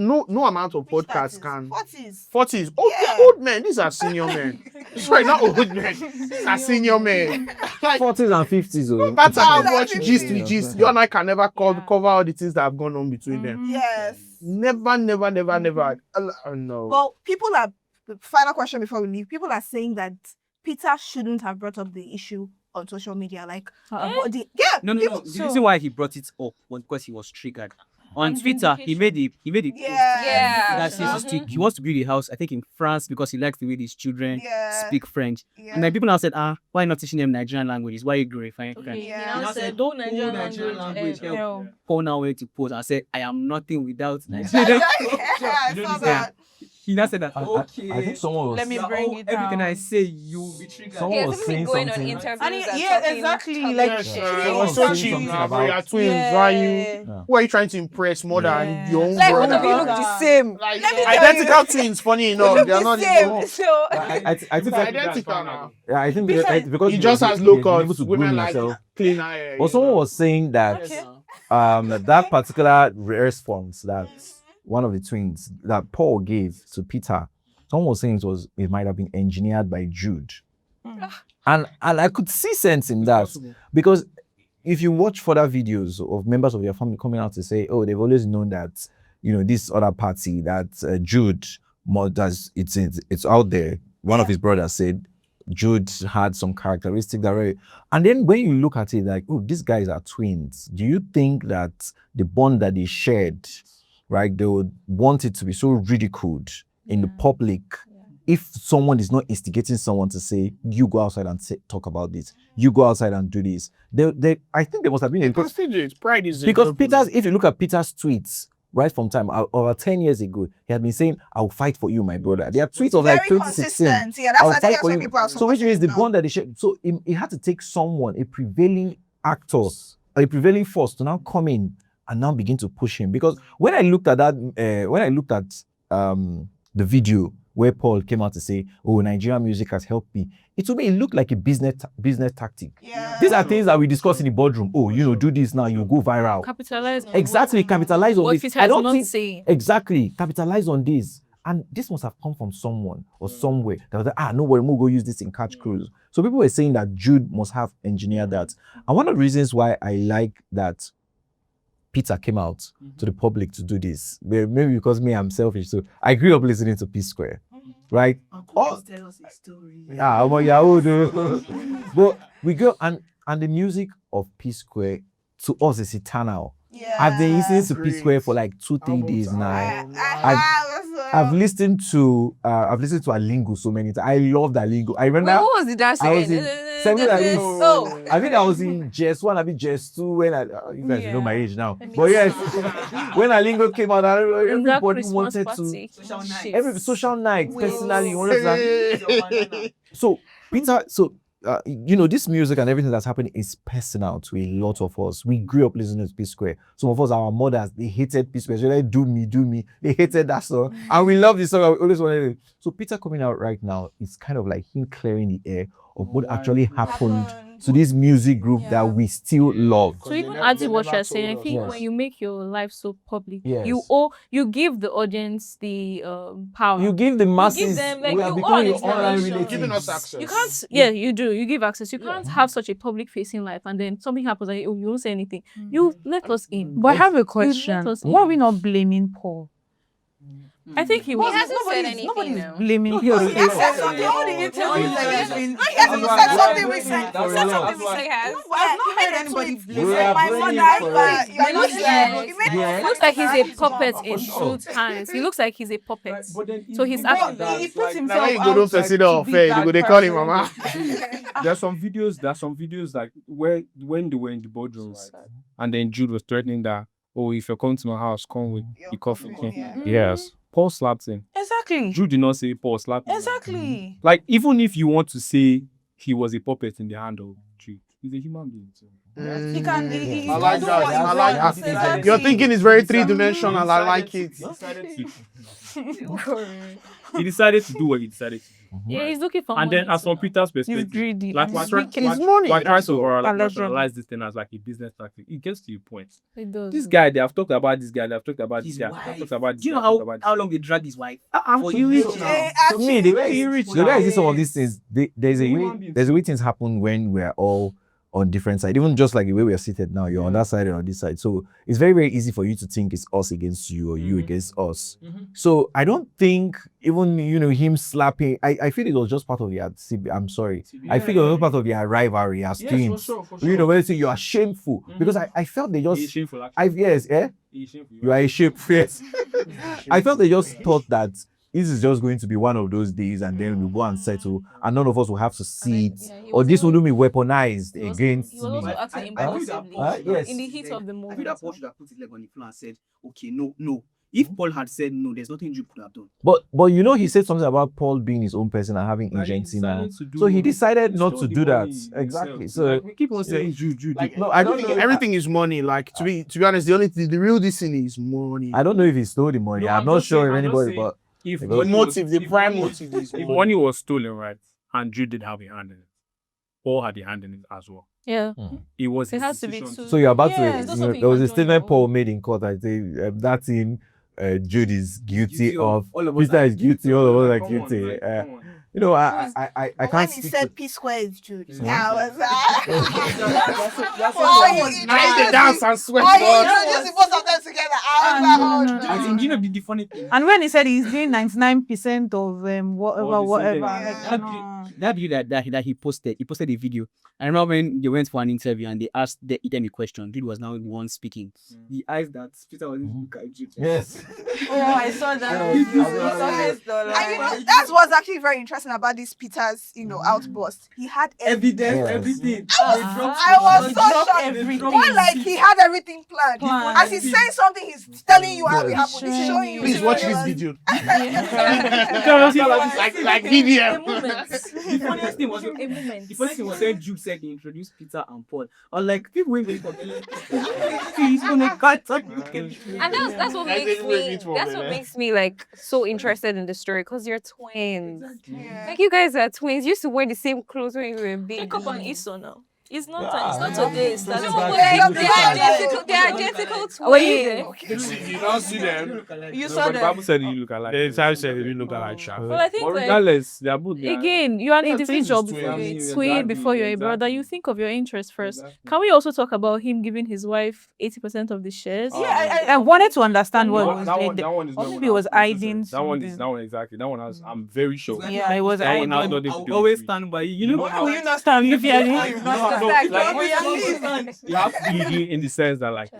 amount of podcasts can 40s. Oh, they're old men. These are senior men. Sorry, not old men. These are senior men. Like 40s and 50s. No matter how much gist we gist, you and I can never cover all the things that have gone on between them. Yes. Never. No. Well, people are. Final question before we leave. People are saying that Peter shouldn't have brought up the issue on social media. Like, No. The reason why he brought it up was because he was triggered. On Twitter, he made it. That says he wants to build a house, I think in France, because he likes the way his children speak French. And then people now said, why not teaching them Nigerian languages? Why are you glorifying French? He now said, don't Nigerian language Paul now went to pose and said, I am nothing without Nigeria. I saw that. he now said that. I think someone was. Let me bring it Everything down. I say, you be triggered. Someone was saying going on something. interviews And and yeah, talking- exactly. talking Like, shit. It Someone was was so saying cheap something now, bro. about- You're twins. Why are you? Yeah. Who are you trying to impress more than your own Like, brother? both of you look the same. Like, Let me tell identical you. twins, funny enough, Look they are the not same. even. So I think It's that, identical now. yeah, I think because He just has he low has been able cuts. to Women groom like himself. clean hair. But someone was saying that that particular response that one of the twins that Paul gave to Peter, someone was saying it might have been engineered by Jude. And I could see sense in that because if you watch further videos of members of your family coming out to say, oh, they've always known that, this other party that Jude does, it's out there. One of his brothers said Jude had some characteristics that were, and then when you look at it like, oh, these guys are twins. Do you think that the bond that they shared, right, they would want it to be so ridiculed in the public if someone is not instigating someone to say, you go outside and talk about this, you go outside and do this? I think there must have been a pride is because Peter's, if you look at Peter's tweets, right from time over 10 years ago, he had been saying, I'll fight for you, my brother. There are tweets of like 2016. Yeah, that's I'll why fight for you. people are So which means the bond that they share. So it had to take someone, a prevailing actor, a prevailing force to now come in and now begin to push him. Because when I looked at that, the video where Paul came out to say, oh, Nigerian music has helped me, it looked like a business tactic. Yeah. These are things that we discuss in the boardroom. Oh, do this now, you go viral. Capitalize on Exactly, capitalize on what this. Peter is not saying. Exactly, capitalize on this. And this must have come from someone or somewhere that was like, no worry, we'll go use this in Catch Cruise. So people were saying that Jude must have engineered that. And one of the reasons why I like that Peter came out to the public to do this, maybe because I'm selfish. So I grew up listening to P Square, right? Tell us a story. Yeah, I'm a Yahoo. But we go and the music of P Square to us is eternal. Yeah. I've been listening to P Square for like 2-3 days now. I've listened to Alingo so many times. I love that Alingo. I remember. Wait, what was the dance I was again? in I think I was in JS1, I mean JS2 when you guys know my age now. But yes, when Alingo came out, everybody wanted to every social night personally wanted to. So Peter, this music and everything that's happening is personal to a lot of us. We grew up listening to P Square. Some of us, our mothers, they hated P Square. So they do me. They hated that song. And we love this song. I always wanted it. So Peter coming out right now is kind of like him clearing the air of what actually happened to this music group that we still love. So even adding what you're saying, I think when you make your life so public, Yes. you give the audience the power. You give the masses. You give them, like, we are you becoming all your is online narration. relatives. Giving us access. You can't. Yeah, you do. You give access. You can't have such a public-facing life, and then something happens, and you won't say anything. You let us in. But I have a You question. let us in. Why are we not blaming Paul? I think he was. hasn't said anything Nobody's now. blaming He him. has said something. All the interviews that he's been. No, he hasn't said something recently. He said something recently. He has. I've not heard anybody blame We are my blaming mother. for You're not Yes. He made Yes. He looks like he's a puppet in Truth's hands. He looks like he's a puppet. So he's acting. He puts Now himself when you go out to like sit to off, be they that go they call him person. mama. There are some videos like where when they were in the boardrooms and then Jude was threatening that, oh, if you're coming to my house, come with the coffee. Yes. Paul slapped him. Exactly. Jude did not say Paul slapped him. Exactly. Like, even if you want to say he was a puppet in the hand of Jude, he's a human being too. He can. He I like can do that. what he I like wants. that. Exactly. Your thinking is very three-dimensional. I like it. He decided to do what he decided to do. Yeah, he's looking for And money. then, as from Peter's He's perspective, greedy. like and we're he's trying wicked. It's money. to Allegedly. rationalize this thing as like a business tactic. It gets to your point. It does. This guy, they have talked about this guy, they have talked about His this guy, they have wife. talked about this Do you know guy, they have talked about how this long they dragged his wife? For you rich now. To me, the way I see some of these things, there's a way things happen when we're all on different sides. Even just like the way we are seated now, you're on that side and on this side. So it's very, very easy for you to think it's us against you or you against us. So I don't think even him slapping. I feel it was just part of their. I'm sorry. I feel it was part of their rivalry as twins. for When they say you are shameful because I felt they just. He's shameful, actually. He's shameful. You are a shameful. Yes. I felt they just thought that this is just going to be one of those days and then we'll go and settle and none of us will have to see it or this will be weaponized against He was also me. acting I feel impulsively yes. in the heat of the I feel moment. that Paul should have put his leg on the floor and said, okay, no, If Paul had said no, there's nothing Jude could have done. But you know, he said something about Paul being his own person and having agency now. So he decided not to do that. Exactly. So we keep on saying Jude. No, I don't think everything is money. Like to be honest, the real this thing is money. I don't know if he stole the money. I'm not sure if anybody, but if the motive, the prime motive is if money was stolen, right, and Jude did have a hand in it, Paul had a hand in it as well. Yeah. It has to be two. So you're about Yeah, to. There was a statement Paul made in court. I say that in Jude is guilty of. Peter is guilty. All of us are guilty. You know, I can't. When he said P square is Jude, I was the dance and sweat. Just both of them together. I was you know, the funny thing. And when he said he's doing 99% of whatever. That video that he posted a video. I remember when they went for an interview and they asked them a question. Jude was now the one speaking. The eyes that Peter was looking at Jude. Yes. Oh, I saw that. That's what's actually very interesting about this Peter's, outburst. He had Evidence, everything. I was so shocked. More like he had everything planned. As he's saying something, he's telling you how it happened. He's showing you. Please watch this video. like video. The funniest thing was when Jude said he introduced Peter and Paul. Or like people waiting for he's gonna cut up. And that's what makes me like so interested in the story, because you're twins. Like you guys are twins. You used to wear the same clothes when you were big. Pick up on Esau now. It's not today. It's not They're identical twins. Were you there? You don't see them. You saw them. The Bible said you look alike. The time said you look alike. Well, I think regardless, they are both there. Again, you're an individual before you're a twin, before you're a brother. You think of your interest first. Can we also talk about him giving his wife 80% of the shares? Yeah, I wanted to understand what was that one is or maybe it was hiding. That one exactly. That one has. I'm very sure. Yeah, it was. That one has nothing to do. Always stand by you. You know Why will you not stand if you're you have to be in the sense that, like,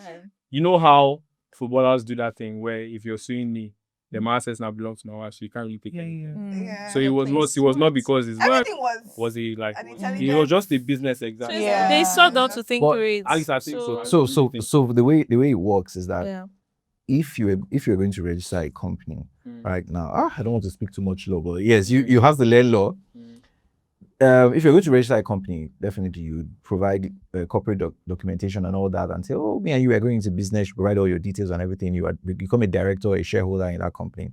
you know how footballers do that thing where if you're suing me, the man says now belongs to my wife, so you can't really take it. So it was not because his wife was he was just a business example. Yeah. They sought out to think through it. At least I think so. So the way it works is that if you're going to register a company right now, I don't want to speak too much law, but yes, you have to learn law. If you're going to register a company, definitely you provide corporate documentation and all that, and say, oh, me and you are going into business, you provide all your details and everything. You become a director, a shareholder in that company.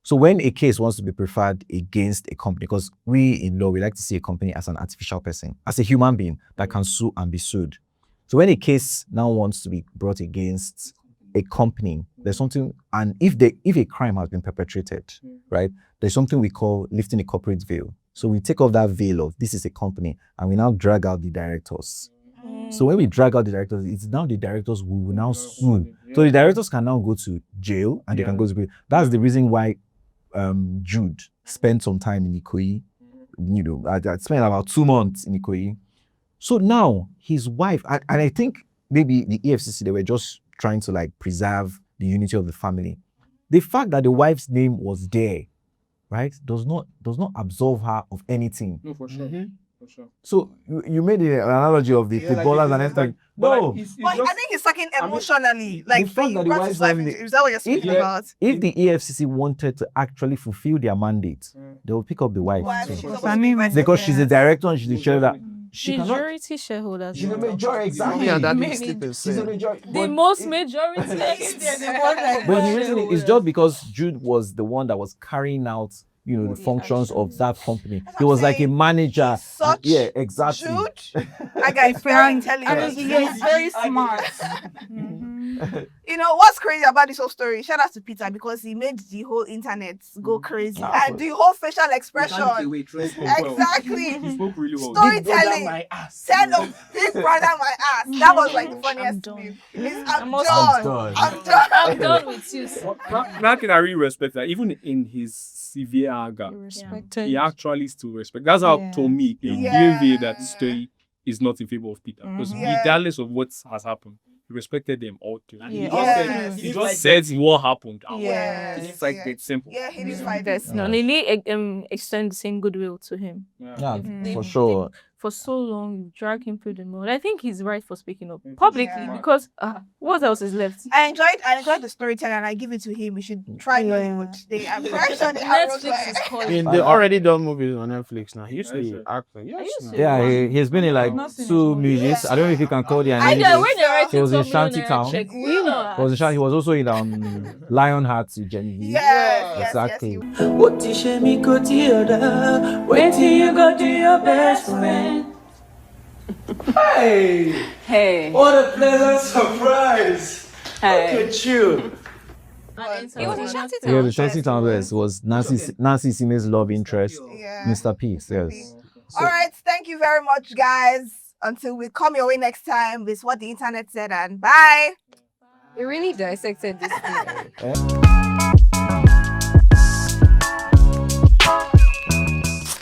So when a case wants to be preferred against a company, because we in law, we like to see a company as an artificial person, as a human being that can sue and be sued. So when a case now wants to be brought against a company, there's something, and if a crime has been perpetrated, right, there's something we call lifting a corporate veil. So we take off that veil of this is a company and we now drag out the directors. So when we drag out the directors, it's now the directors who will now sue. So the directors can now go to jail and they can go to jail. That's the reason why Jude spent some time in Ikoyi. I spent about 2 months in Ikoyi. So now his wife, and I think maybe the EFCC, they were just trying to like preserve the unity of the family. The fact that the wife's name was there, right, does not absolve her of anything. No, for sure. For sure. So you made an analogy of the footballers and everything. No, I think it's talking emotionally. Like the fact that the wife's name is that what you're speaking about? If the EFCC wanted to actually fulfill their mandate, they will pick up the wife because she's a director and she's a shareholder. Majority shareholders. She's a majority, exactly. Yeah, that makes sense. She's a majority. The most majority. But the reason is just because Jude was the one that was carrying out, the functions of that company. He was like a manager. Yeah, exactly. Jude, that guy is very intelligent. He's very smart. What's crazy about this whole story? Shout out to Peter because he made the whole internet go crazy and the whole facial expression. Exactly. He spoke really well. Storytelling. Big brother my ass. That was like the funniest to me. I'm done with you. Now can I really respect that? Even in his severe anger, he actually still respect. That's how to me it gave that story is not in favor of Peter, because regardless of what has happened, he respected them all too. He just said what happened. It's like that simple. Yeah, he did like this. No, Lily extend the same goodwill to him. For sure. for so long, you drag him through the mud. I think he's right for speaking up publicly because what else is left? I enjoyed the storytelling and I give it to him. We should try Nollywood. Netflix is calling. They already done movies on Netflix now. He used to be acting. Yeah, he's been in like 2 movies. I don't know if you can call it an He was in Shantytown. He was also in Lionheart to Genevieve. Yes, exactly. What you share me go to the other? Wait till you go to your best friend. Hey, what a pleasant surprise. Look at you. He was in Shantytown. Yeah, the Shantytown was Nancy Sime's love interest, Mr. Peace. Yes. All right, thank you very much, guys. Until we come your way next time with what the internet said, and bye. We really dissected this thing.